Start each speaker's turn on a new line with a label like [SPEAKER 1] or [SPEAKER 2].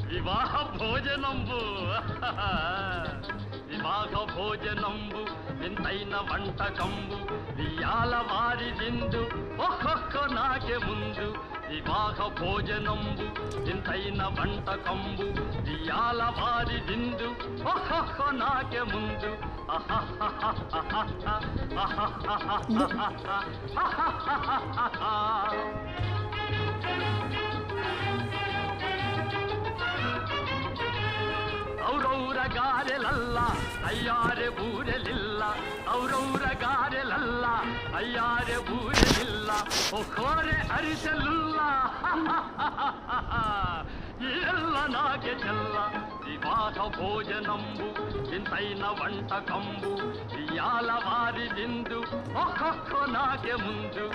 [SPEAKER 1] వివాహ భోజనంబు వివాహ భోజనంబు వింతైన వంటకంబు వియాల వారి విందు ఒక్కొక్క నాకే ముందు వివాహ భోజనంబు వింతైన వంటకంబు వియాల వారి విందు ఒక్కొక్క నాకే ముందు ಔರೌರ ಗಾರೆಲಲ್ಲ ಅಯ್ಯಾರೆ ಬೂರೆಲಿಲ್ಲ ಔರೌರ ಗಾರೆಲಲ್ಲ ಅಯ್ಯಾರೆ ಬೂರೆಲಿಲ್ಲ ಒಕ್ಕೋರೆ ಅರಿಸಲಿಲ್ಲ ಎಲ್ಲ ನಾಗೆ ಚೆಲ್ಲ ವಿವಾಹ ಭೋಜನಂಬು ಇಂತೈನ వంటకంబు ఇయాల వారి విందు ఒక్కొక్క నాకే ముందు